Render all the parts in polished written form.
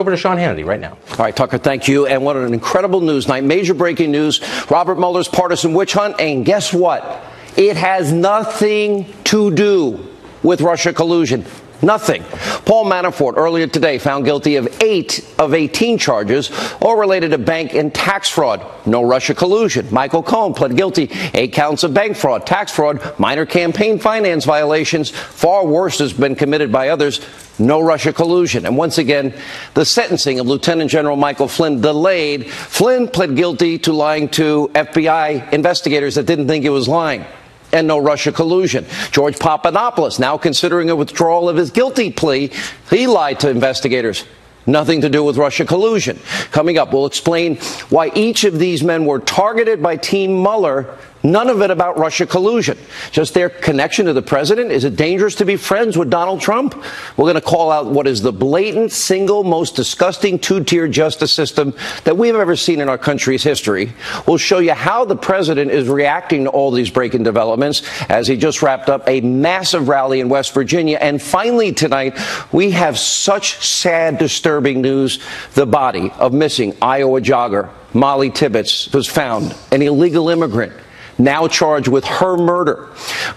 Over to Sean Hannity right now. All right, Tucker, thank you. And what an incredible news night. Major breaking news. Robert Mueller's partisan witch hunt. And guess what? It has nothing to do with Russia collusion. Nothing. Paul Manafort earlier today found guilty of 8 of 18 charges, all related to bank and tax fraud. No Russia collusion. Michael Cohen pled guilty. 8 counts of bank fraud, tax fraud, minor campaign finance violations. Far worse has been committed by others. No Russia collusion. And once again, the sentencing of Lieutenant General Michael Flynn delayed. Flynn pled guilty to lying to FBI investigators that didn't think he was lying. And no Russia collusion. George Papadopoulos now considering a withdrawal of his guilty plea. He lied to investigators. Nothing to do with Russia collusion. Coming up, we'll explain why each of these men were targeted by Team Mueller. None of it about Russia collusion. Just their connection to the president. Is it dangerous to be friends with Donald Trump? We're going to call out what is the blatant, single, most disgusting two-tier justice system that we've ever seen in our country's history. We'll show you how the president is reacting to all these breaking developments as he just wrapped up a massive rally in West Virginia. And finally tonight, we have such sad, disturbing news. The body of missing Iowa jogger Molly Tibbetts was found, an illegal immigrant, now charged with her murder.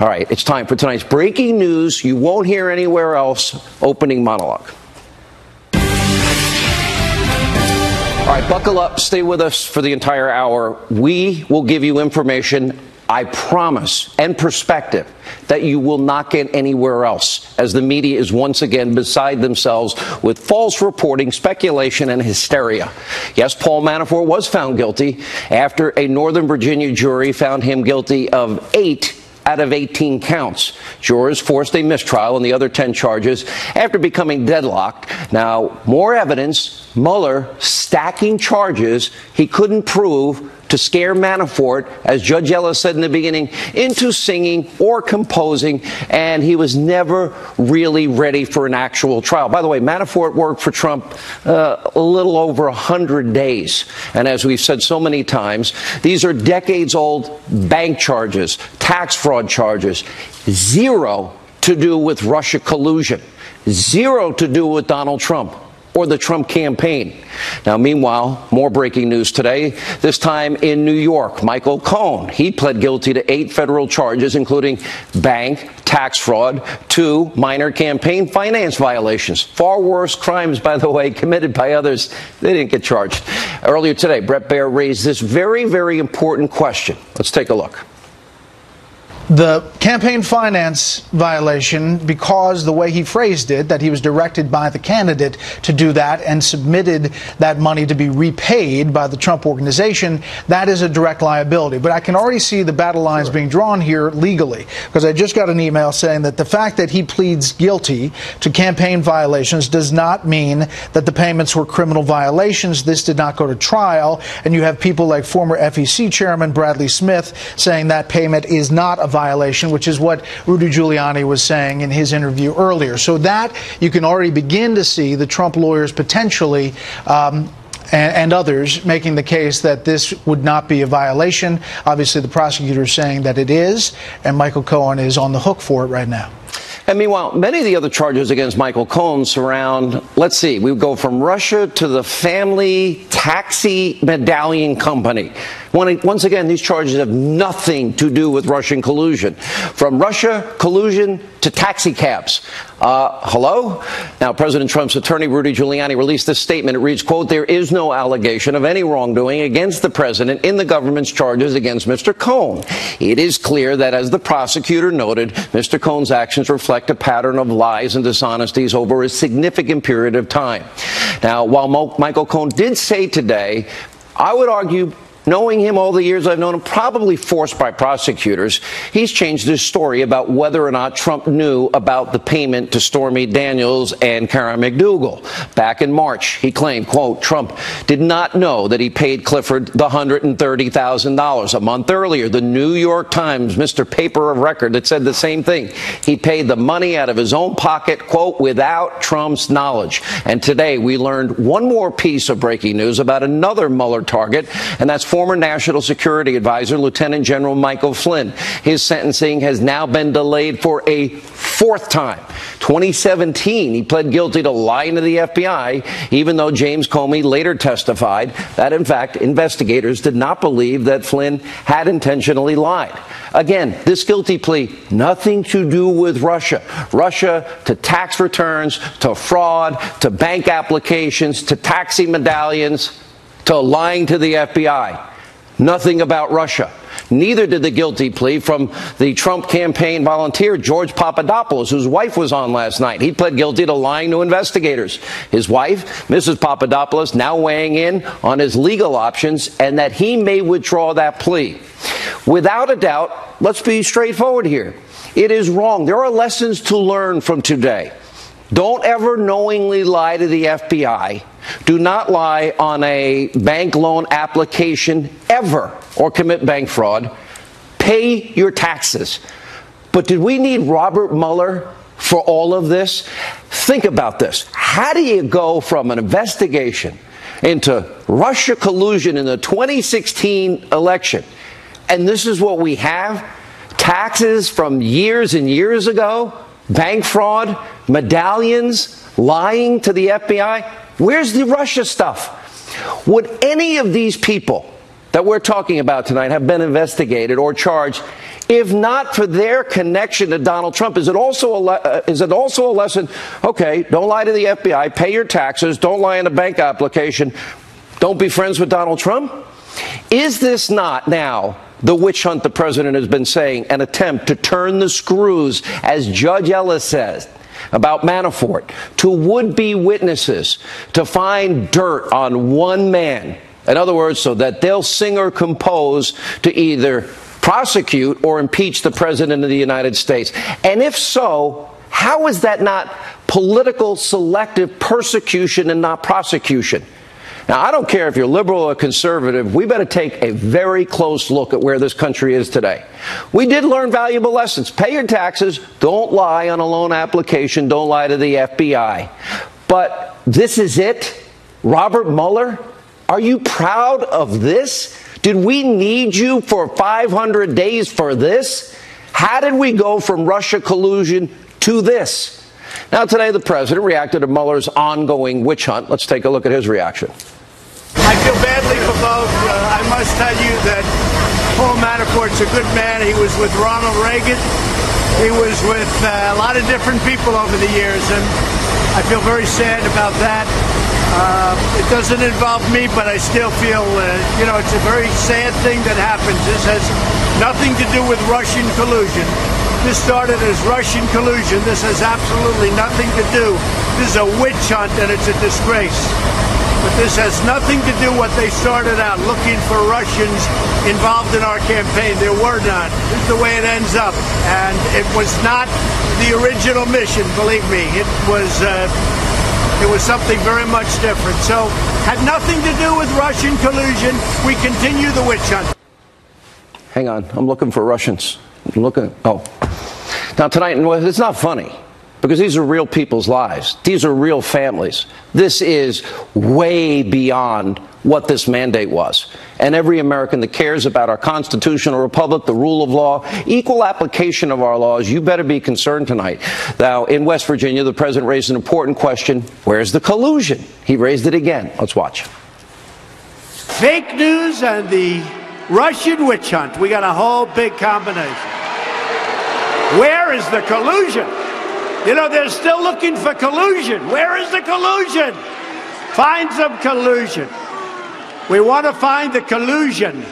All right, it's time for tonight's breaking news you won't hear anywhere else, opening monologue. All right, buckle up, stay with us for the entire hour. We will give you information, I promise, and perspective that you will not get anywhere else, as the media is once again beside themselves with false reporting, speculation, and hysteria. Yes, Paul Manafort was found guilty after a Northern Virginia jury found him guilty of 8 out of 18 counts. Jurors forced a mistrial on the other 10 charges after becoming deadlocked. Now, more evidence, Mueller stacking charges he couldn't prove to scare Manafort, as Judge Ellis said in the beginning, into singing or composing, and he was never really ready for an actual trial. By the way, Manafort worked for Trump a little over 100 days. And as we've said so many times, these are decades-old bank charges, tax fraud charges, zero to do with Russia collusion, zero to do with Donald Trump or the Trump campaign. Now, meanwhile, more breaking news today, this time in New York. Michael Cohen, he pled guilty to 8 federal charges, including bank, tax fraud, 2 minor campaign finance violations. Far worse crimes, by the way, committed by others. They didn't get charged. Earlier today, Bret Baier raised this very, very important question. Let's take a look. The campaign finance violation, because the way he phrased it, that he was directed by the candidate to do that and submitted that money to be repaid by the Trump organization, that is a direct liability. But I can already see the battle lines being drawn here legally, because I just got an email saying that the fact that he pleads guilty to campaign violations does not mean that the payments were criminal violations. This did not go to trial. And you have people like former FEC Chairman Bradley Smith saying that payment is not a violation, which is what Rudy Giuliani was saying in his interview earlier. So that you can already begin to see the Trump lawyers potentially and others making the case that this would not be a violation. Obviously, the prosecutor is saying that it is, and Michael Cohen is on the hook for it right now. And meanwhile, many of the other charges against Michael Cohen surround, let's see, we go from Russia to the family taxi medallion company. Once again, these charges have nothing to do with Russian collusion. From Russia collusion to taxi cabs. Hello? Now, President Trump's attorney, Rudy Giuliani, released this statement. It reads, quote, "There is no allegation of any wrongdoing against the president in the government's charges against Mr. Cohen. It is clear that, as the prosecutor noted, Mr. Cohen's actions reflect a pattern of lies and dishonesties over a significant period of time." Now, while Michael Cohen did say today, I would argue, knowing him all the years I've known him, probably forced by prosecutors, he's changed his story about whether or not Trump knew about the payment to Stormy Daniels and Karen McDougal. Back in March, he claimed, quote, Trump did not know that he paid Clifford the $130,000. A month earlier, the New York Times, Mr. Paper of Record, that said the same thing. He paid the money out of his own pocket, quote, without Trump's knowledge. And today we learned one more piece of breaking news about another Mueller target, and that's former National Security Advisor, Lieutenant General Michael Flynn. His sentencing has now been delayed for a fourth time. 2017, he pled guilty to lying to the FBI, even though James Comey later testified that, in fact, investigators did not believe that Flynn had intentionally lied. Again, this guilty plea, nothing to do with Russia. Russia to tax returns, to fraud, to bank applications, to taxi medallions, to lying to the FBI. Nothing about Russia. Neither did the guilty plea from the Trump campaign volunteer, George Papadopoulos, whose wife was on last night. He pled guilty to lying to investigators. His wife, Mrs. Papadopoulos, now weighing in on his legal options and that he may withdraw that plea. Without a doubt, let's be straightforward here. It is wrong. There are lessons to learn from today. Don't ever knowingly lie to the FBI. Do not lie on a bank loan application ever or commit bank fraud. Pay your taxes. But did we need Robert Mueller for all of this? Think about this. How do you go from an investigation into Russia collusion in the 2016 election, and this is what we have? Taxes from years and years ago, bank fraud, medallions, lying to the FBI. Where's the Russia stuff? Would any of these people that we're talking about tonight have been investigated or charged if not for their connection to Donald Trump? Is it also a lesson? Okay, don't lie to the FBI, pay your taxes, don't lie in a bank application, don't be friends with Donald Trump? Is this not now the witch hunt the president has been saying, an attempt to turn the screws, as Judge Ellis says, about Manafort, to would-be witnesses to find dirt on one man? In other words, so that they'll sing or compose to either prosecute or impeach the president of the United States. And if so, how is that not political selective persecution and not prosecution? Now, I don't care if you're liberal or conservative, we better take a very close look at where this country is today. We did learn valuable lessons. Pay your taxes, don't lie on a loan application, don't lie to the FBI. But this is it? Robert Mueller? Are you proud of this? Did we need you for 500 days for this? How did we go from Russia collusion to this? Now, today, the president reacted to Mueller's ongoing witch hunt. Let's take a look at his reaction. I feel badly for both. I must tell you that Paul Manafort's a good man. He was with Ronald Reagan. He was with a lot of different people over the years, and I feel very sad about that. It doesn't involve me, but I still feel, it's a very sad thing that happens. This has nothing to do with Russian collusion. This started as Russian collusion. This has absolutely nothing to do. This is a witch hunt, and it's a disgrace. But this has nothing to do what they started out, looking for Russians involved in our campaign. There were none. This is the way it ends up. And it was not the original mission, believe me. It was something very much different. So, had nothing to do with Russian collusion. We continue the witch hunt. Hang on. I'm looking for Russians. I'm looking. Oh. Now, tonight, it's not funny, because these are real people's lives. These are real families. This is way beyond what this mandate was. And every American that cares about our constitutional republic, the rule of law, equal application of our laws, you better be concerned tonight. Now, in West Virginia, the president raised an important question. Where's the collusion? He raised it again. Let's watch. Fake news and the Russian witch hunt. We got a whole big combination. Where is the collusion? You know, they're still looking for collusion. Where is the collusion? Find some collusion. We want to find the collusion.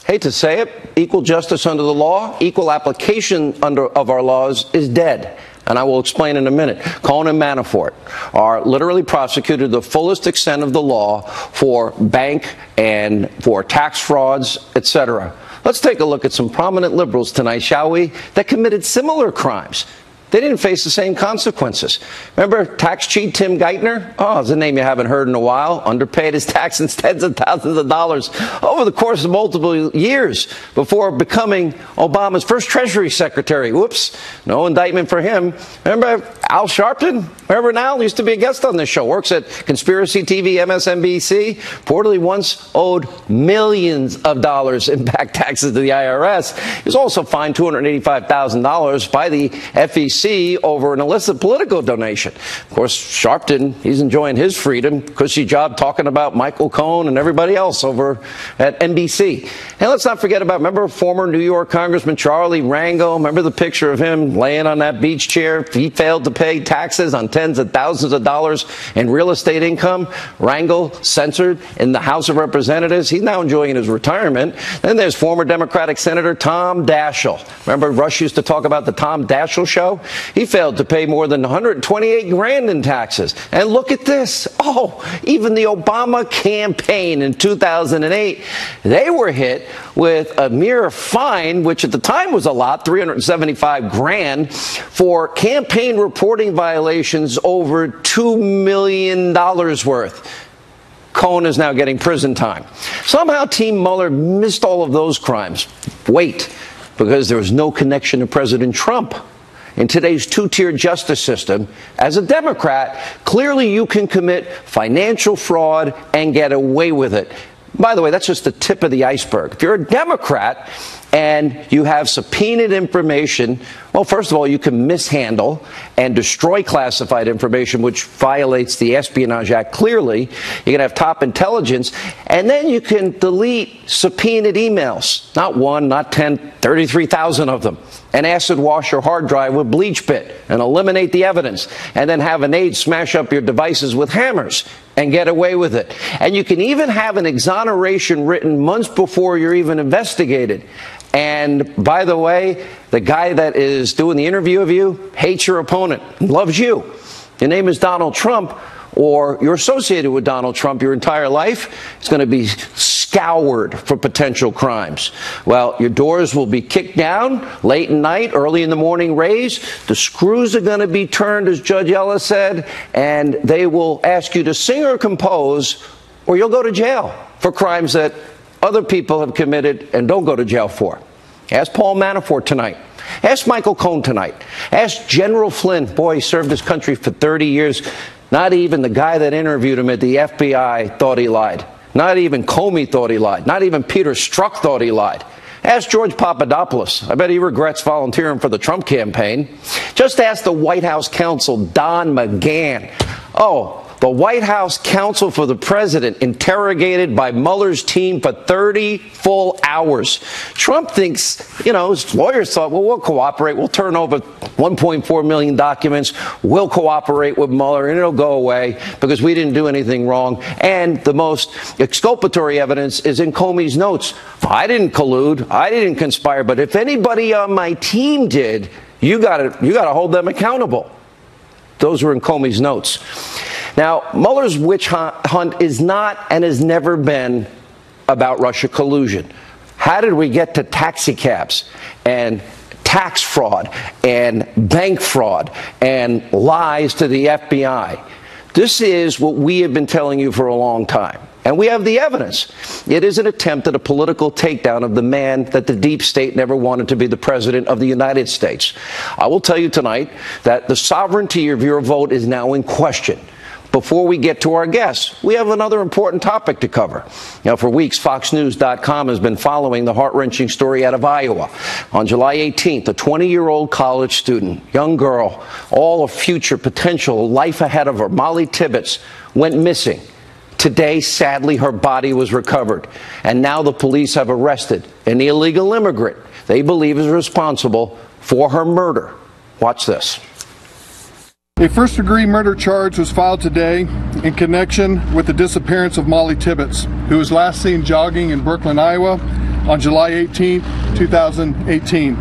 Hate to say it, equal justice under the law, equal application of our laws is dead. And I will explain in a minute. Cohen and Manafort are literally prosecuted to the fullest extent of the law for bank and for tax frauds, etc. Let's take a look at some prominent liberals tonight, shall we, that committed similar crimes. They didn't face the same consequences. Remember tax cheat Tim Geithner? Oh, it's a name you haven't heard in a while. Underpaid his taxes tens of thousands of dollars over the course of multiple years before becoming Obama's first Treasury Secretary. Whoops, no indictment for him. Remember Al Sharpton? Remember Al? Used to be a guest on this show. Works at Conspiracy TV, MSNBC. Reportedly once owed millions of dollars in back taxes to the IRS. He was also fined $285,000 by the FEC over an illicit political donation. Of course, Sharpton, he's enjoying his freedom, cushy job talking about Michael Cohen and everybody else over at NBC. And let's not forget about, remember former New York Congressman Charlie Rangel? Remember the picture of him laying on that beach chair? He failed to pay taxes on tens of thousands of dollars in real estate income. Rangel censored in the House of Representatives. He's now enjoying his retirement. Then there's former Democratic Senator Tom Daschle. Remember Rush used to talk about the Tom Daschle show? He failed to pay more than $128 grand in taxes. And look at this. Oh, even the Obama campaign in 2008, they were hit with a mere fine, which at the time was a lot, $375 grand, for campaign reporting violations over $2 million worth. Cohen is now getting prison time. Somehow Team Mueller missed all of those crimes. Wait, because there was no connection to President Trump. In today's two-tier justice system, as a Democrat, clearly you can commit financial fraud and get away with it. By the way, that's just the tip of the iceberg. If you're a Democrat and you have subpoenaed information, well, first of all, you can mishandle and destroy classified information, which violates the Espionage Act clearly. You can have top intelligence, and then you can delete subpoenaed emails. Not one, not 10, 33,000 of them. And acid wash your hard drive with bleach bit and eliminate the evidence. And then have an aide smash up your devices with hammers and get away with it. And you can even have an exoneration written months before you're even investigated. And by the way, the guy that is doing the interview of you hates your opponent, loves you. Your name is Donald Trump, or you're associated with Donald Trump your entire life. It's going to be scoured for potential crimes. Well, your doors will be kicked down late at night, early in the morning raised. The screws are going to be turned, as Judge Ellis said, and they will ask you to sing or compose, or you'll go to jail for crimes that other people have committed and don't go to jail for. Ask Paul Manafort tonight. Ask Michael Cohen tonight. Ask General Flynn. Boy, he served his country for 30 years. Not even the guy that interviewed him at the FBI thought he lied. Not even Comey thought he lied. Not even Peter Strzok thought he lied. Ask George Papadopoulos. I bet he regrets volunteering for the Trump campaign. Just ask the White House counsel, Don McGahn. Oh, the White House counsel for the president interrogated by Mueller's team for 30 full hours. Trump thinks, his lawyers thought, well, we'll cooperate. We'll turn over 1.4 million documents. We'll cooperate with Mueller and it'll go away because we didn't do anything wrong. And the most exculpatory evidence is in Comey's notes. I didn't collude. I didn't conspire. But if anybody on my team did, you got to hold them accountable. Those were in Comey's notes. Now, Mueller's witch hunt is not and has never been about Russia collusion. How did we get to taxi cabs and tax fraud and bank fraud and lies to the FBI? This is what we have been telling you for a long time. And we have the evidence. It is an attempt at a political takedown of the man that the deep state never wanted to be the president of the United States. I will tell you tonight that the sovereignty of your vote is now in question. Before we get to our guests, we have another important topic to cover. For weeks, FoxNews.com has been following the heart-wrenching story out of Iowa. On July 18th, a 20-year-old college student, young girl, all a future potential life ahead of her, Molly Tibbetts, went missing. Today, sadly, her body was recovered. And now the police have arrested an illegal immigrant they believe is responsible for her murder. Watch this. A first-degree murder charge was filed today in connection with the disappearance of Molly Tibbetts, who was last seen jogging in Brooklyn, Iowa on July 18, 2018.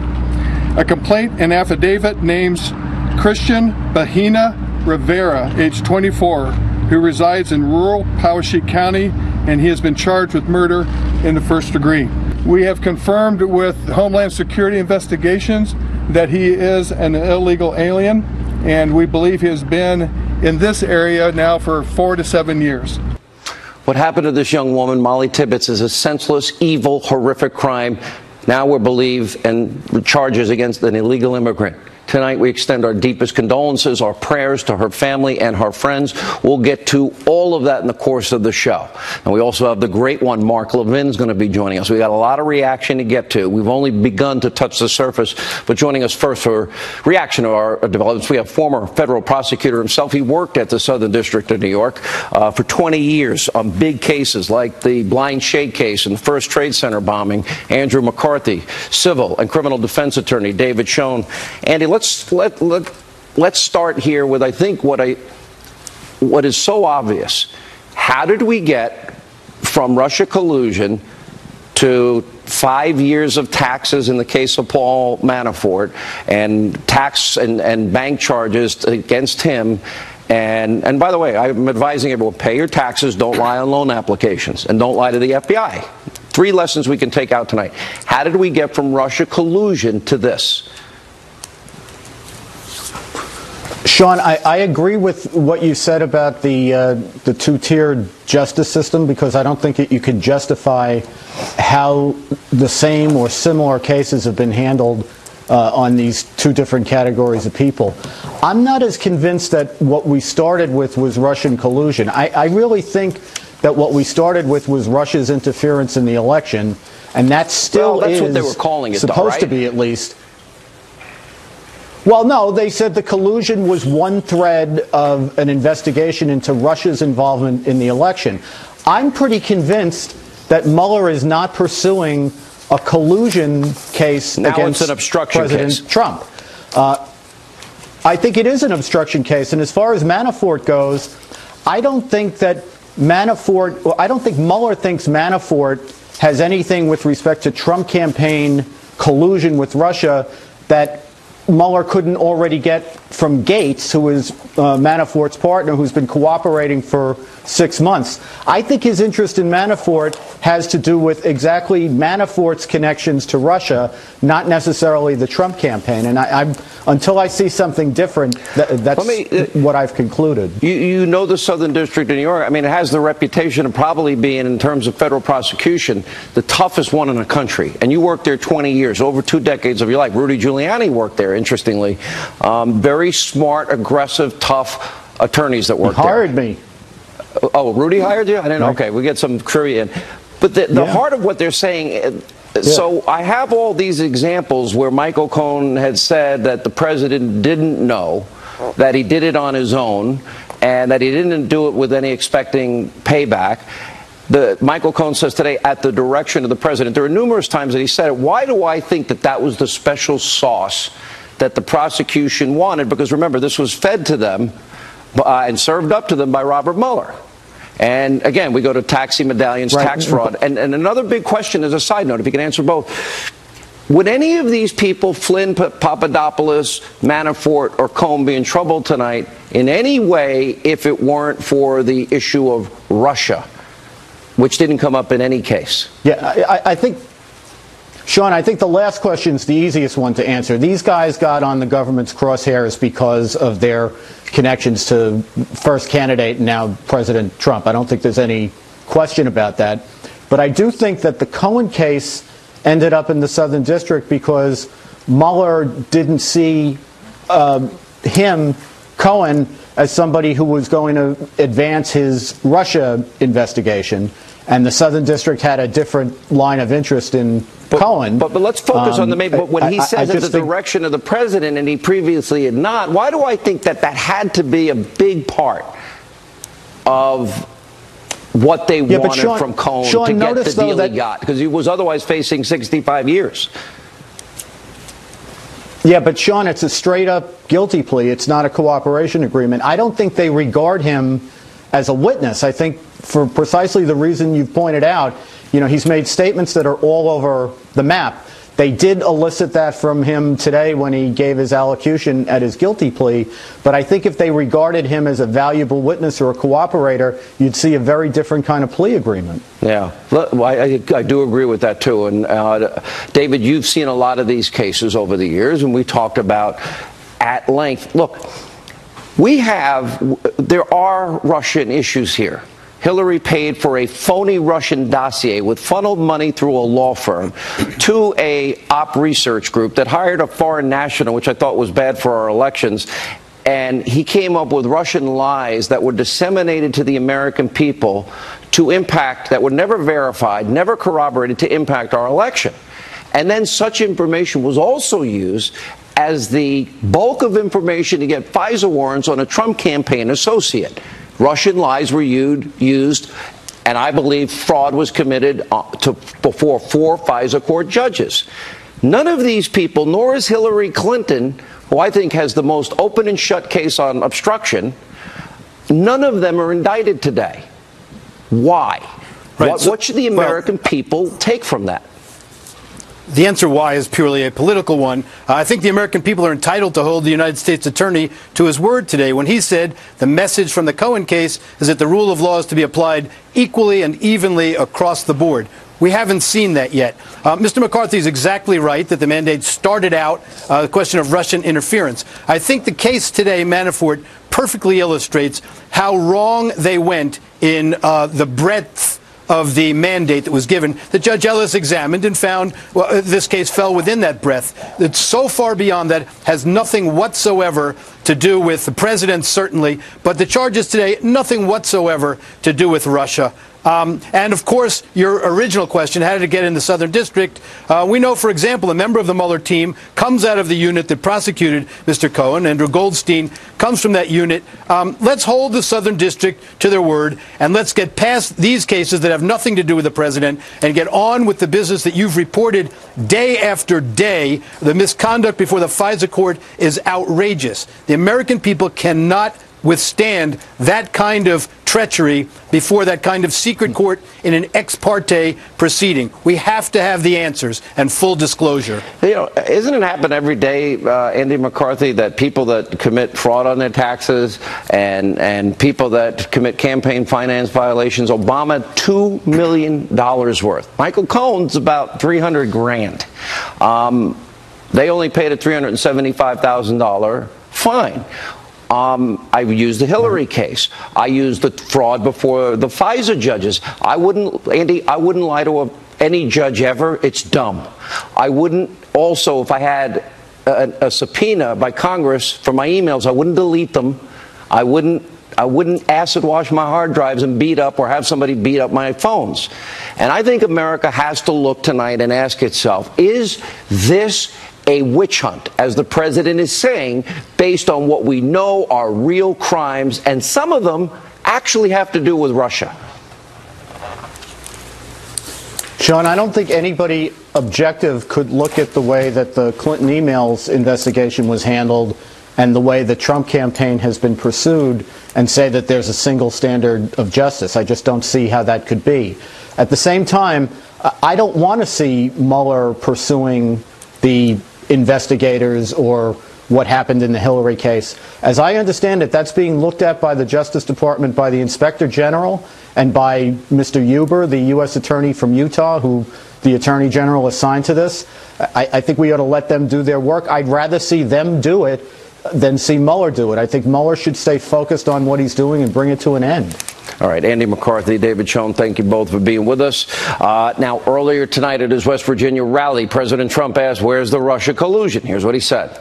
A complaint and affidavit names Christian Bahina Rivera, age 24, who resides in rural Poweshiek County, and he has been charged with murder in the first degree. We have confirmed with Homeland Security investigations that he is an illegal alien, and we believe he has been in this area now for 4 to 7 years. What happened to this young woman, Molly Tibbetts, is a senseless, evil, horrific crime. Now we're believed and charges against an illegal immigrant. Tonight, we extend our deepest condolences, our prayers to her family and her friends. We'll get to all of that in the course of the show. And we also have the great one, Mark Levin's going to be joining us. We got a lot of reaction to get to. We've only begun to touch the surface, but joining us first for reaction to our developments, we have former federal prosecutor himself. He worked at the Southern District of New York for 20 years on big cases like the Blind Shade case and the First Trade Center bombing. Andrew McCarthy, civil and criminal defense attorney David Schoen. Andy, let's start here with, I think, what is so obvious. How did we get from Russia collusion to 5 years of taxes in the case of Paul Manafort and tax and bank charges against him? And by the way, I'm advising everyone, pay your taxes, don't lie on loan applications, and don't lie to the FBI. 3 lessons we can take out tonight. How did we get from Russia collusion to this? Sean, I agree with what you said about the two-tiered justice system, because I don't think you can justify how the same or similar cases have been handled on these 2 different categories of people. I'm not as convinced that what we started with was Russian collusion. I really think that what we started with was Russia's interference in the election, and that still that's is what they were calling it, supposed though, right? to be, at least. Well, no, they said the collusion was one thread of an investigation into Russia's involvement in the election. I'm pretty convinced that Mueller is not pursuing a collusion case now against it's an obstruction President case. Trump. I think it is an obstruction case, and as far as Manafort goes, I don't think that I don't think Mueller thinks Manafort has anything with respect to Trump campaign collusion with Russia that Mueller couldn't already get from Gates, who is Manafort's partner, who's been cooperating for 6 months. I think his interest in Manafort has to do with exactly Manafort's connections to Russia, not necessarily the Trump campaign. And until I see something different, that's what I've concluded. You know the Southern District of New York. I mean, it has the reputation of probably being, in terms of federal prosecution, the toughest one in the country. And you worked there 20 years, over 2 decades of your life. Rudy Giuliani worked there, interestingly. Very smart, aggressive, tough attorneys that worked there. He hired me. Oh, Rudy hired you? I didn't know. Okay, we get some trivia in. But the heart of what they're saying, so I have all these examples where Michael Cohen had said that the president didn't know, that he did it on his own, and that he didn't do it with any expecting payback. Michael Cohen says today, at the direction of the president. There are numerous times that he said it. Why do I think that that was the special sauce that the prosecution wanted? Because remember, this was fed to them and served up to them by Robert Mueller. And again, we go to taxi medallions, tax fraud. And another big question, as a side note, if you can answer both. Would any of these people, Flynn, Papadopoulos, Manafort, or Cohen, be in trouble tonight in any way if it weren't for the issue of Russia, which didn't come up in any case? Yeah, I think, Sean, I think the last question is the easiest one to answer. These guys got on the government's crosshairs because of their connections to first candidate and now President Trump. I don't think there's any question about that. But I do think that the Cohen case ended up in the Southern District because Mueller didn't see him, Cohen, as somebody who was going to advance his Russia investigation. And the Southern District had a different line of interest in Cohen. But let's focus on the main. But when he says it's the direction of the president and he previously had not, why do I think that that had to be a big part of what they wanted from Cohen to get the deal he got? Because he was otherwise facing 65 years. Yeah, but Sean, it's a straight-up guilty plea. It's not a cooperation agreement. I don't think they regard him as a witness. I think for precisely the reason you've pointed out, you know, he's made statements that are all over the map. They did elicit that from him today when he gave his allocution at his guilty plea, but I think if they regarded him as a valuable witness or a cooperator, you'd see a very different kind of plea agreement. Yeah, I do agree with that, too. And David, you've seen a lot of these cases over the years, and we talked about at length. Look, there are Russian issues here. Hillary paid for a phony Russian dossier with funneled money through a law firm to a op research group that hired a foreign national, which I thought was bad for our elections. And he came up with Russian lies that were disseminated to the American people to impact, that were never verified, never corroborated, to impact our election. And then such information was also used as the bulk of information to get FISA warrants on a Trump campaign associate. Russian lies were used, and I believe fraud was committed before 4 FISA court judges. None of these people, nor is Hillary Clinton, who I think has the most open and shut case on obstruction, none of them are indicted today. Why? Right. What should the American people take from that? The answer why is purely a political one. I think the American people are entitled to hold the United States attorney to his word today when he said the message from the Cohen case is that the rule of law is to be applied equally and evenly across the board. We haven't seen that yet. Mr. McCarthy is exactly right that the mandate started out the question of Russian interference. I think the case today, Manafort, perfectly illustrates how wrong they went in the breadth of the mandate that was given, that Judge Ellis examined and found this case fell within that breadth. It's so far beyond that, has nothing whatsoever to do with the president, certainly, but the charges today, nothing whatsoever to do with Russia. And, of course, your original question, how did it get in the Southern District? We know, for example, a member of the Mueller team comes out of the unit that prosecuted Mr. Cohen. Andrew Goldstein comes from that unit. Let's hold the Southern District to their word, and let's get past these cases that have nothing to do with the president and get on with the business that you've reported day after day. The misconduct before the FISA court is outrageous. The American people cannot withstand that kind of treachery before that kind of secret court in an ex parte proceeding. We have to have the answers and full disclosure. You know, isn't it happen every day, Andy McCarthy, that people that commit fraud on their taxes and people that commit campaign finance violations, Obama $2 million worth. Michael Cohen's about $300,000. They only paid a $375,000 fine. I used the Hillary case. I used the fraud before the FISA judges. Andy, I wouldn't lie to any judge ever. It's dumb. I wouldn't also, if I had a subpoena by Congress for my emails, I wouldn't delete them. I wouldn't acid wash my hard drives and beat up or have somebody beat up my phones. And I think America has to look tonight and ask itself, is this a witch hunt, as the president is saying, based on what we know are real crimes, and some of them actually have to do with Russia? Sean, I don't think anybody objective could look at the way that the Clinton emails investigation was handled and the way the Trump campaign has been pursued and say that there's a single standard of justice. I just don't see how that could be. At the same time, I don't want to see Mueller pursuing the investigators or what happened in the Hillary case. As I understand it, that's being looked at by the Justice Department, by the Inspector General, and by Mr. Huber, the U.S. Attorney from Utah, who the Attorney General assigned to this. I think we ought to let them do their work. I'd rather see them do it than see Mueller do it. I think Mueller should stay focused on what he's doing and bring it to an end. All right, Andy McCarthy, David Schoen, thank you both for being with us. Now, earlier tonight at his West Virginia rally, President Trump asked, where's the Russia collusion? Here's what he said.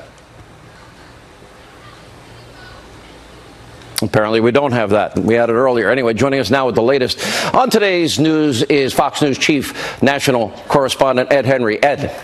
Apparently, we don't have that. We had it earlier. Anyway, joining us now with the latest on today's news is Fox News Chief National Correspondent Ed Henry. Ed.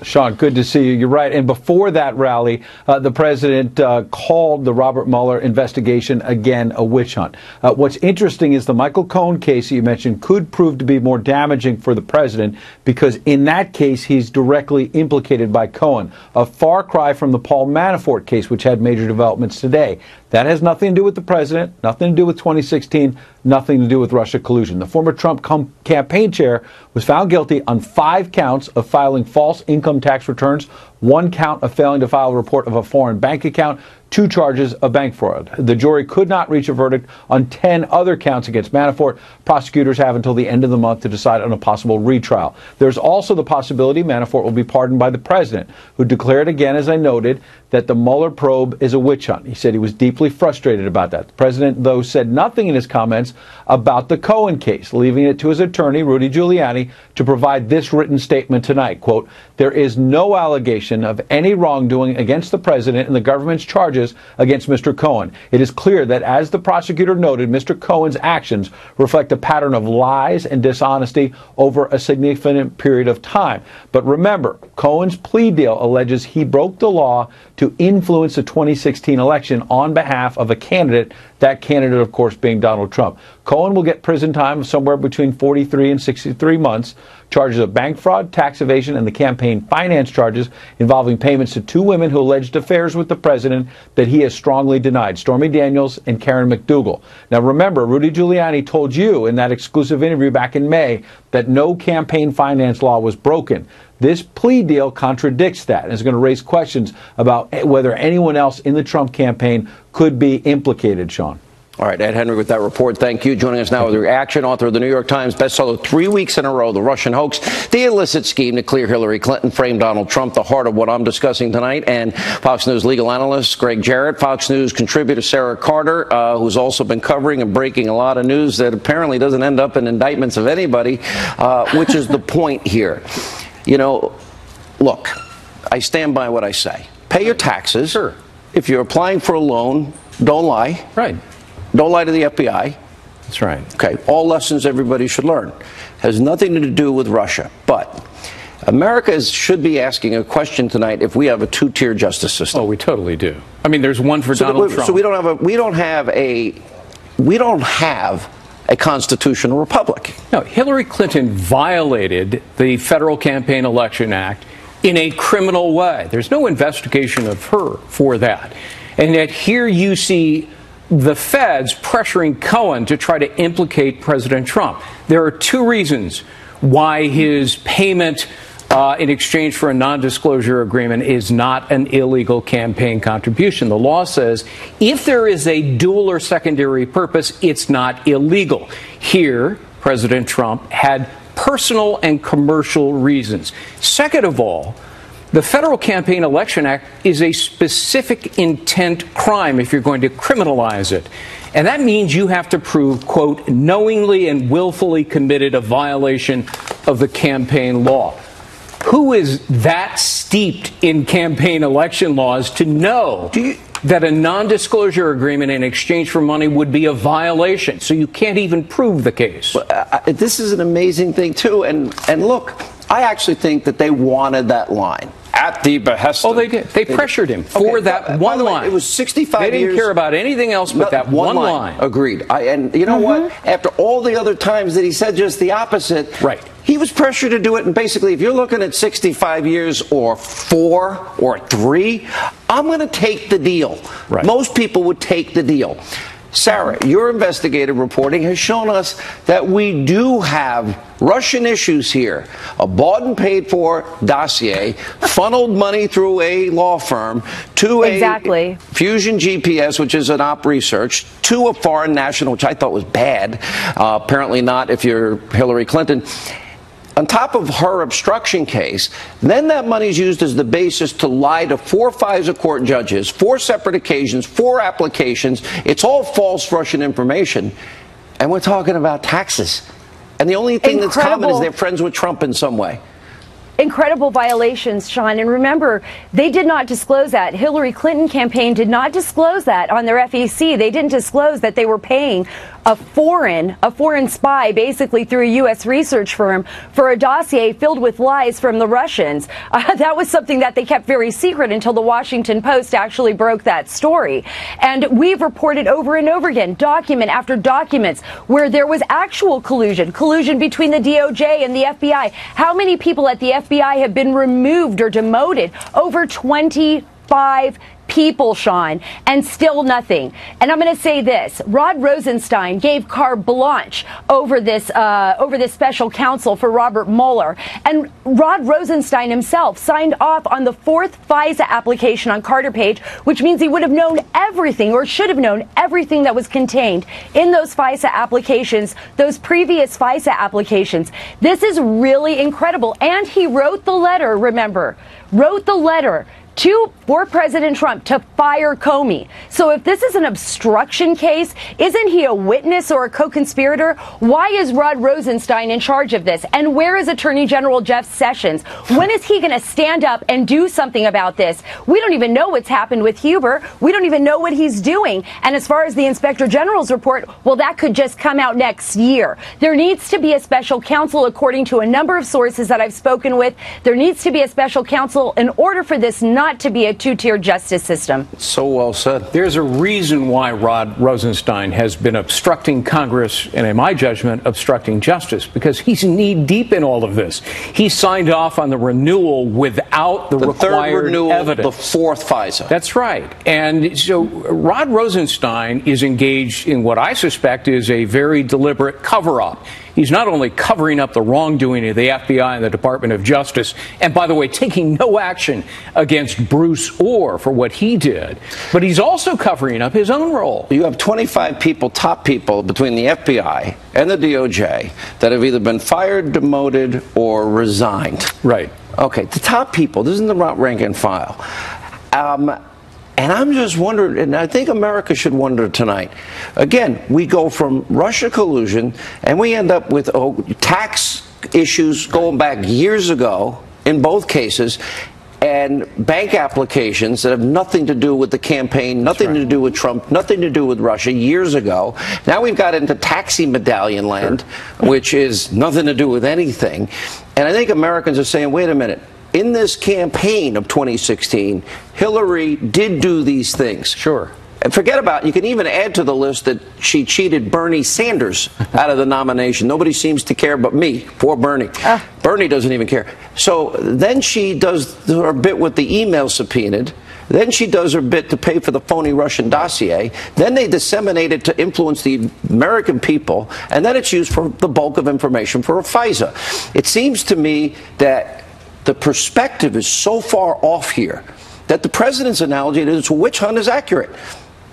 Sean, good to see you. You're right. And before that rally, the president called the Robert Mueller investigation again a witch hunt. What's interesting is the Michael Cohen case that you mentioned could prove to be more damaging for the president because in that case, he's directly implicated by Cohen. A far cry from the Paul Manafort case, which had major developments today. That has nothing to do with the president, nothing to do with 2016, nothing to do with Russia collusion. The former Trump campaign chair was found guilty on 5 counts of filing false income tax returns, 1 count of failing to file a report of a foreign bank account, 2 charges of bank fraud. The jury could not reach a verdict on 10 other counts against Manafort. Prosecutors have until the end of the month to decide on a possible retrial. There's also the possibility Manafort will be pardoned by the president, who declared again, as I noted, that the Mueller probe is a witch hunt. He said he was deeply frustrated about that. The president, though, said nothing in his comments about the Cohen case, leaving it to his attorney, Rudy Giuliani, to provide this written statement tonight. Quote, "There is no allegation of any wrongdoing against the president in the government's charges against Mr. Cohen. It is clear that, as the prosecutor noted, Mr. Cohen's actions reflect a pattern of lies and dishonesty over a significant period of time. But remember, Cohen's plea deal alleges he broke the law to influence the 2016 election on behalf of a candidate, that candidate, of course, being Donald Trump. Cohen will get prison time of somewhere between 43 and 63 months. Charges of bank fraud, tax evasion, and the campaign finance charges involving payments to 2 women who alleged affairs with the president that he has strongly denied, Stormy Daniels and Karen McDougal. Now remember, Rudy Giuliani told you in that exclusive interview back in May that no campaign finance law was broken. This plea deal contradicts that and is going to raise questions about whether anyone else in the Trump campaign could be implicated, Sean. All right, Ed Henry with that report. Thank you. Joining us now with reaction, author of the New York Times bestseller 3 weeks in a row, The Russian Hoax, the illicit scheme to clear Hillary Clinton, frame Donald Trump, the heart of what I'm discussing tonight, and Fox News legal analyst Greg Jarrett, Fox News contributor Sarah Carter, who's also been covering and breaking a lot of news that apparently doesn't end up in indictments of anybody, which is the point here. You know, look, I stand by what I say. Pay your taxes. Sure. If you're applying for a loan, don't lie. Right. Don't lie to the FBI. That's right. Okay, all lessons everybody should learn. Has nothing to do with Russia. But America should be asking a question tonight if we have a 2-tier justice system. Oh, we totally do. I mean, there's one for Donald Trump. So we don't have a constitutional republic. No, Hillary Clinton violated the Federal Campaign Election Act in a criminal way. There's no investigation of her for that. And yet here you see the feds pressuring Cohen to try to implicate President Trump. There are 2 reasons why his payment in exchange for a non-disclosure agreement is not an illegal campaign contribution. The law says if there is a dual or secondary purpose, it's not illegal. Here, President Trump had personal and commercial reasons. Second of all, the Federal Campaign Election Act is a specific intent crime if you're going to criminalize it. And that means you have to prove, quote, knowingly and willfully committed a violation of the campaign law. Who is that steeped in campaign election laws to know that a non-disclosure agreement in exchange for money would be a violation? So you can't even prove the case. This is an amazing thing, too. And look, I actually think that they wanted that line. At the behest. Oh, they did. They pressured him for that one line. It was 65 years. They didn't care about anything else but that one line. Agreed. And you know what? After all the other times that he said just the opposite, right? He was pressured to do it. And basically, if you're looking at 65 years or 4 or 3, I'm going to take the deal. Right. Most people would take the deal. Sarah, your investigative reporting has shown us that we do have Russian issues here. A bought and paid for dossier, funneled money through a law firm to a Fusion GPS, which is an op research, to a foreign national, which I thought was bad. Apparently not if you're Hillary Clinton. On top of her obstruction case, then that money is used as the basis to lie to 4 FISA court judges, 4 separate occasions, 4 applications. It's all false Russian information. And we're talking about taxes. And the only thing that's common is they're friends with Trump in some way. Incredible violations, Sean. And remember, they did not disclose that. Hillary Clinton campaign did not disclose that on their FEC. They didn't disclose that they were paying a foreign spy, basically through a U.S. research firm, for a dossier filled with lies from the Russians. That was something that they kept very secret until the Washington Post actually broke that story. And we've reported over and over again, document after documents, where there was actual collusion between the DOJ and the FBI. How many people at the FBI have been removed or demoted? Over 20 5 people, Sean, and still nothing. And I'm going to say this: Rod Rosenstein gave carte blanche over this special counsel for Robert Mueller, and Rod Rosenstein himself signed off on the 4th FISA application on Carter Page, which means he would have known everything, or should have known everything, that was contained in those FISA applications, those previous FISA applications. This is really incredible. And he wrote the letter, remember, wrote the letter for President Trump to fire Comey. So if this is an obstruction case, isn't he a witness or a co-conspirator? Why is Rod Rosenstein in charge of this? And where is Attorney General Jeff Sessions? When is he going to stand up and do something about this? We don't even know what's happened with Huber. We don't even know what he's doing. And as far as the Inspector General's report, well, that could just come out next year. There needs to be a special counsel, according to a number of sources that I've spoken with. There needs to be a special counsel in order for this not to be a two-tier justice system. So well said. There's a reason why Rod Rosenstein has been obstructing Congress and, in my judgment, obstructing justice, because he's knee-deep in all of this. He signed off on the renewal without the required third renewal, evidence. The 4th FISA. That's right. And so Rod Rosenstein is engaged in what I suspect is a very deliberate cover-up. He's not only covering up the wrongdoing of the FBI and the Department of Justice, and by the way, taking no action against Bruce Orr for what he did, but he's also covering up his own role. You have 25 people, top people between the FBI and the DOJ that have either been fired, demoted, or resigned. Right. Okay, the top people. This isn't the rank and file. And I'm just wondering, and I think America should wonder tonight. Again, we go from Russia collusion, and we end up with tax issues going back years ago in both cases, and bank applications that have nothing to do with the campaign, nothing to do with Trump, nothing to do with Russia years ago. Now we've got into taxi medallion land, which is nothing to do with anything. And I think Americans are saying, wait a minute. In this campaign of 2016, Hillary did do these things. Sure. And forget about, you can even add to the list that she cheated Bernie Sanders out of the nomination. Nobody seems to care but me. Poor Bernie. Bernie doesn't even care. So then she does her bit with the email subpoenaed. Then she does her bit to pay for the phony Russian dossier. Then they disseminate it to influence the American people. And then it's used for the bulk of information for a FISA. It seems to me that the perspective is so far off here that the president's analogy to a witch hunt is accurate.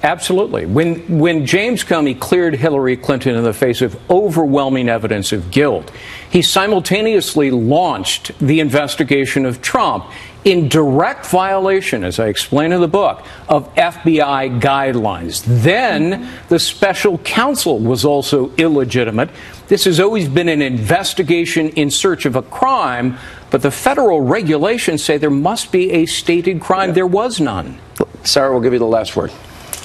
Absolutely. When James Comey cleared Hillary Clinton in the face of overwhelming evidence of guilt, he simultaneously launched the investigation of Trump in direct violation, as I explain in the book, of FBI guidelines. Then the special counsel was also illegitimate. This has always been an investigation in search of a crime, but the federal regulations say there must be a stated crime. There was none. Sarah will give you the last word.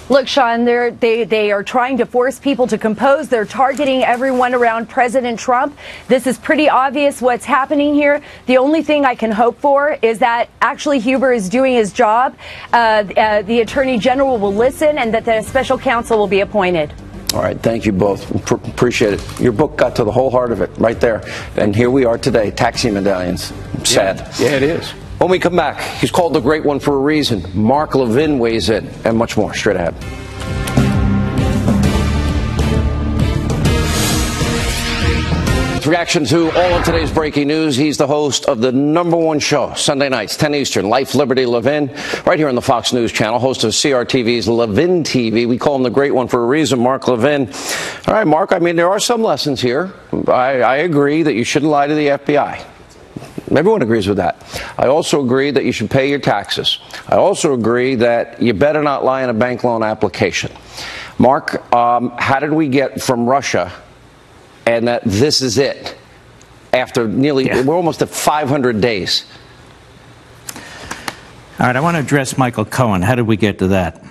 Look, Sean, they are trying to force people to compose. They're targeting everyone around President Trump. This is pretty obvious what's happening here. The only thing I can hope for is that actually Huber is doing his job. The Attorney General will listen, and that the special counsel will be appointed. All right. Thank you both. Appreciate it. Your book got to the whole heart of it right there. And here we are today, taxi medallions. Sad. Yeah, it is. When we come back, he's called the Great One for a reason. Mark Levin weighs in, and much more straight ahead. Reaction to all of today's breaking news. He's the host of the #1 show, Sunday nights, 10 Eastern, Life, Liberty, Levin, right here on the Fox News Channel, host of CRTV's Levin TV. We call him the Great One for a reason, Mark Levin. All right, Mark, I mean, there are some lessons here. I agree that you shouldn't lie to the FBI. Everyone agrees with that. I also agree that you should pay your taxes. I also agree that you better not lie in a bank loan application. Mark, how did we get from Russia and that this is it after we're almost at 500 days? All right, I want to address Michael Cohen. How did we get to that?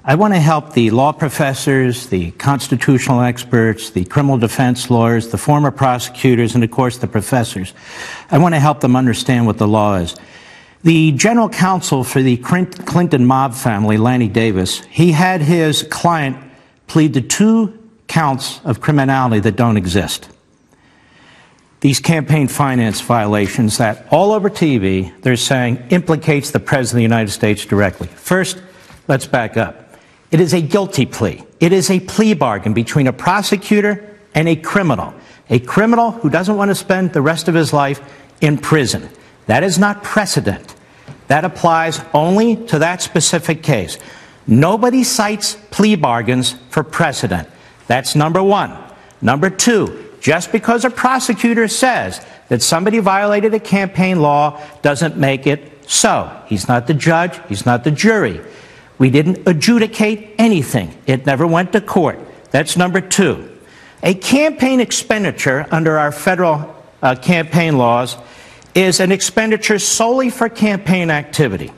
I want to help the law professors, the constitutional experts, the criminal defense lawyers, the former prosecutors, and of course the professors. I want to help them understand what the law is. The general counsel for the Clinton mob family, Lanny Davis, he had his client plead to 2 counts of criminality that don't exist. these campaign finance violations that all over TV they're saying implicates the President of the United States directly. First, let's back up. It is a guilty plea. It is a plea bargain between a prosecutor and a criminal who doesn't want to spend the rest of his life in prison. That is not precedent. That applies only to that specific case. Nobody cites plea bargains for precedent. That's number one. Number two, just because a prosecutor says that somebody violated a campaign law doesn't make it so. He's not the judge. He's not the jury. We didn't adjudicate anything. It never went to court. That's number two. A campaign expenditure under our federal campaign laws is an expenditure solely for campaign activity.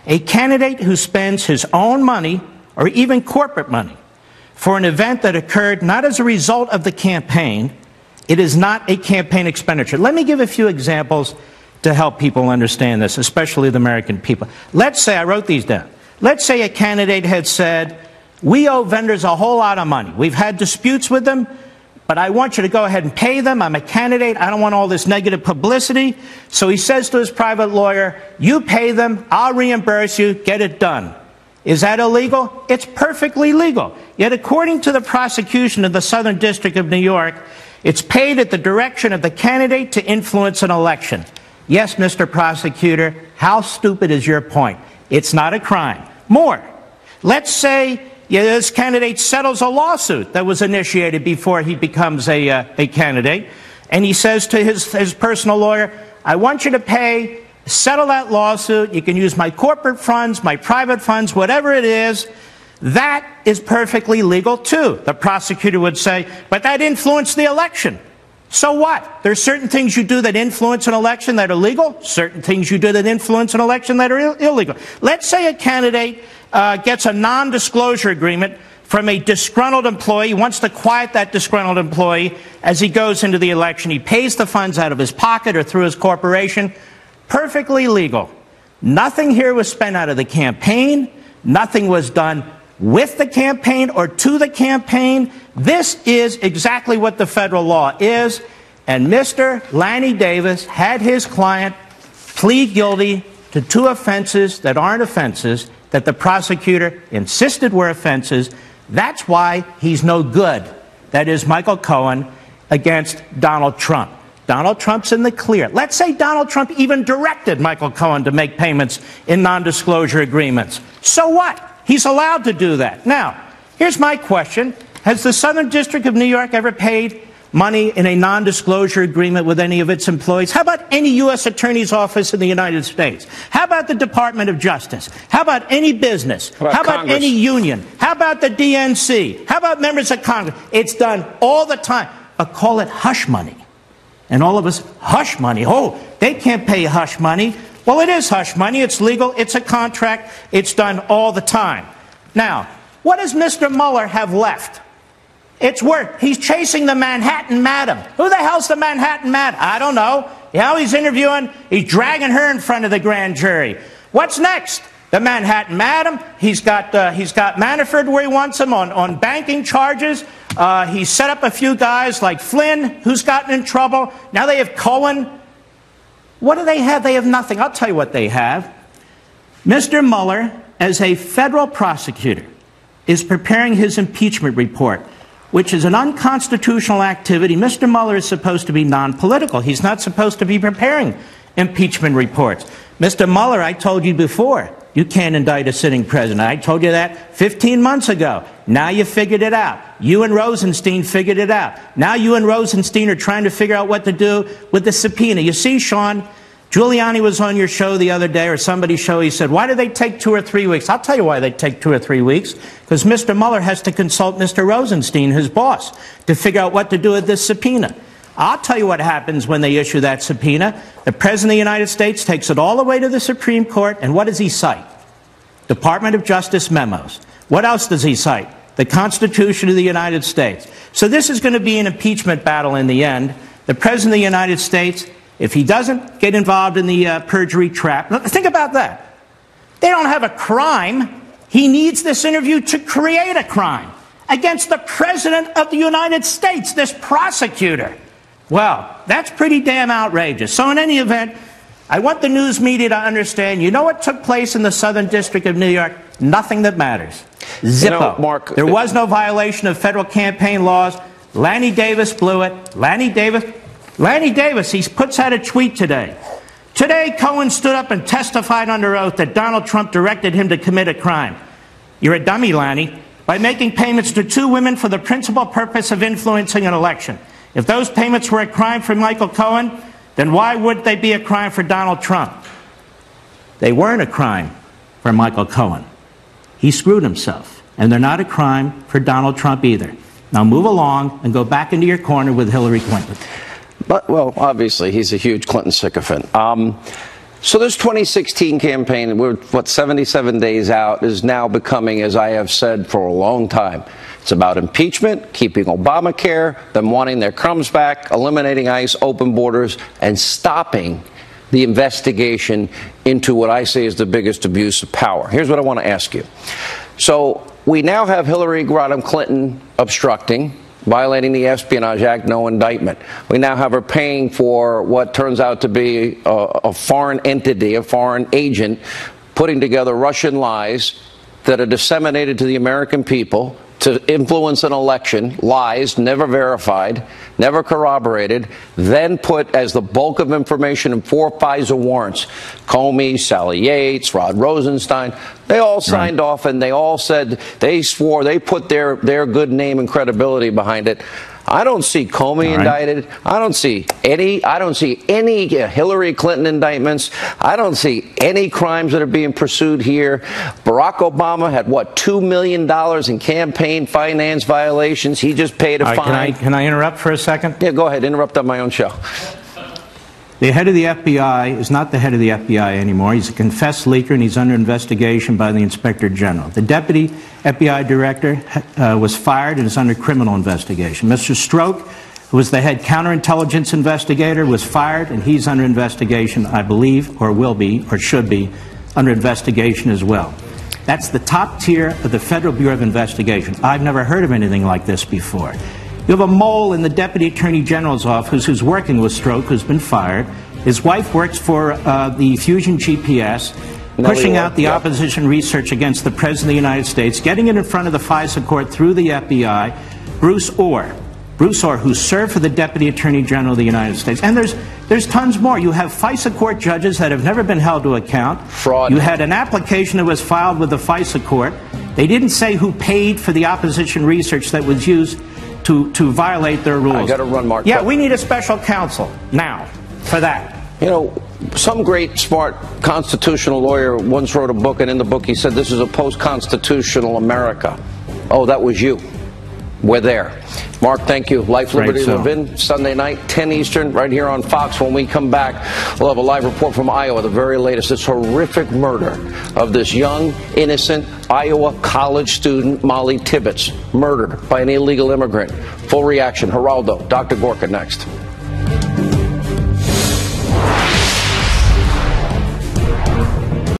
A candidate who spends his own money or even corporate money for an event that occurred not as a result of the campaign, it is not a campaign expenditure. Let me give a few examples to help people understand this, especially the American people. Let's say, I wrote these down. Let's say a candidate had said, we owe vendors a whole lot of money. We've had disputes with them, but I want you to go ahead and pay them. I'm a candidate. I don't want all this negative publicity. So he says to his private lawyer, you pay them, I'll reimburse you, get it done. Is that illegal? It's perfectly legal. Yet according to the prosecution of the Southern District of New York, it's paid at the direction of the candidate to influence an election. Yes, Mr. Prosecutor, how stupid is your point? It's not a crime. More. Let's say this candidate settles a lawsuit that was initiated before he becomes a candidate, and he says to his personal lawyer, I want you to settle that lawsuit. You can use my corporate funds, my private funds, whatever it is. That is perfectly legal, too. The prosecutor would say, but that influenced the election. So what? There's certain things you do that influence an election that are legal, certain things you do that influence an election that are illegal. Let's say a candidate gets a non-disclosure agreement from a disgruntled employee. He wants to quiet that disgruntled employee as he goes into the election. He pays the funds out of his pocket or through his corporation. Perfectly legal. Nothing here was spent out of the campaign. Nothing was done with the campaign or to the campaign. This is exactly what the federal law is, and Mr. Lanny Davis had his client plead guilty to two offenses that aren't offenses that the prosecutor insisted were offenses. That's why he's no good. That is Michael Cohen against Donald Trump. Donald Trump's in the clear. Let's say Donald Trump even directed Michael Cohen to make payments in non-disclosure agreements. So what? He's allowed to do that. Now, here's my question. Has the Southern District of New York ever paid money in a non-disclosure agreement with any of its employees? How about any U.S. Attorney's Office in the United States? How about the Department of Justice? How about any business? How about any union? How about the DNC? How about members of Congress? It's done all the time. But call it hush money. And all of us, hush money. Oh, they can't pay hush money. Well, it is hush money. It's legal. It's a contract. It's done all the time. Now, what does Mr. Mueller have left? It's work. He's chasing the Manhattan Madam. Who the hell's the Manhattan Madam? I don't know. How he's interviewing, he's dragging her in front of the grand jury. What's next? The Manhattan Madam. He's got Manafort where he wants him on banking charges. He set up a few guys like Flynn, who's gotten in trouble. Now they have Cohen. What do they have? They have nothing. I'll tell you what they have. Mr. Mueller, as a federal prosecutor, is preparing his impeachment report, which is an unconstitutional activity. Mr. Mueller is supposed to be non-political. He's not supposed to be preparing impeachment reports. Mr. Mueller, I told you before, you can't indict a sitting president. I told you that 15 months ago. Now you figured it out. You and Rosenstein figured it out. Now you and Rosenstein are trying to figure out what to do with the subpoena. You see, Sean, Giuliani was on your show the other day, or somebody's show. He said, why do they take 2 or 3 weeks? I'll tell you why they take 2 or 3 weeks. Because Mr. Mueller has to consult Mr. Rosenstein, his boss, to figure out what to do with this subpoena. I'll tell you what happens when they issue that subpoena. The President of the United States takes it all the way to the Supreme Court, and what does he cite? Department of Justice memos. What else does he cite? The Constitution of the United States. So this is going to be an impeachment battle in the end. The President of the United States, if he doesn't get involved in the perjury trap, think about that. They don't have a crime. He needs this interview to create a crime against the President of the United States, this prosecutor. Well, that's pretty damn outrageous. So in any event, I want the news media to understand, you know what took place in the Southern District of New York? Nothing that matters. Zippo. You know, Mark, there was no violation of federal campaign laws. Lanny Davis blew it. Lanny Davis, he puts out a tweet today. Today, Cohen stood up and testified under oath that Donald Trump directed him to commit a crime. You're a dummy, Lanny, by making payments to 2 women for the principal purpose of influencing an election. If those payments were a crime for Michael Cohen, then why would they be a crime for Donald Trump? They weren't a crime for Michael Cohen. He screwed himself. And they're not a crime for Donald Trump either. Now move along and go back into your corner with Hillary Clinton. But, well, obviously, he's a huge Clinton sycophant. So this 2016 campaign, we're, 77 days out, is now becoming, as I have said for a long time, it's about impeachment, keeping Obamacare, them wanting their crumbs back, eliminating ICE, open borders, and stopping the investigation into what I say is the biggest abuse of power. Here's what I want to ask you. So we now have Hillary Rodham Clinton obstructing, violating the Espionage Act, no indictment. We now have her paying for what turns out to be a foreign entity, a foreign agent, putting together Russian lies that are disseminated to the American people to influence an election, lies never verified, never corroborated, then put as the bulk of information in 4 FISA warrants. Comey, Sally Yates, Rod Rosenstein, they all signed off, and they all said, they swore, they put their good name and credibility behind it. I don't see Comey indicted. I don't see any Hillary Clinton indictments. I don't see any crimes that are being pursued here. Barack Obama had, what, $2 million in campaign finance violations. He just paid a fine. Can I interrupt for a second? Yeah, go ahead. Interrupt on my own show. The head of the FBI is not the head of the FBI anymore. He's a confessed leaker, and he's under investigation by the Inspector General. The deputy FBI director was fired and is under criminal investigation. Mr. Stroke, who was the head counterintelligence investigator, was fired, and he's under investigation, I believe, or will be, or should be, under investigation as well. That's the top tier of the Federal Bureau of Investigation. I've never heard of anything like this before. You have a mole in the Deputy Attorney General's office who's working with Stroke, who's been fired. His wife works for the Fusion GPS, pushing out the opposition research against the President of the United States, getting it in front of the FISA court through the FBI. Bruce Orr, who served for the Deputy Attorney General of the United States. And there's tons more. You have FISA court judges that have never been held to account. Fraud. You had an application that was filed with the FISA court. They didn't say who paid for the opposition research that was used to violate their rules. I got to run, Mark. Yeah, we need a special counsel now for that. You know, some great, smart constitutional lawyer once wrote a book, and in the book he said this is a post-constitutional America. Oh, that was you. We're there. Mark, thank you. Life, Liberty, Levin, Sunday night, 10 Eastern, right here on Fox. When we come back, we'll have a live report from Iowa, the very latest. This horrific murder of this young, innocent Iowa college student, Molly Tibbetts, murdered by an illegal immigrant. Full reaction. Geraldo, Dr. Gorka next.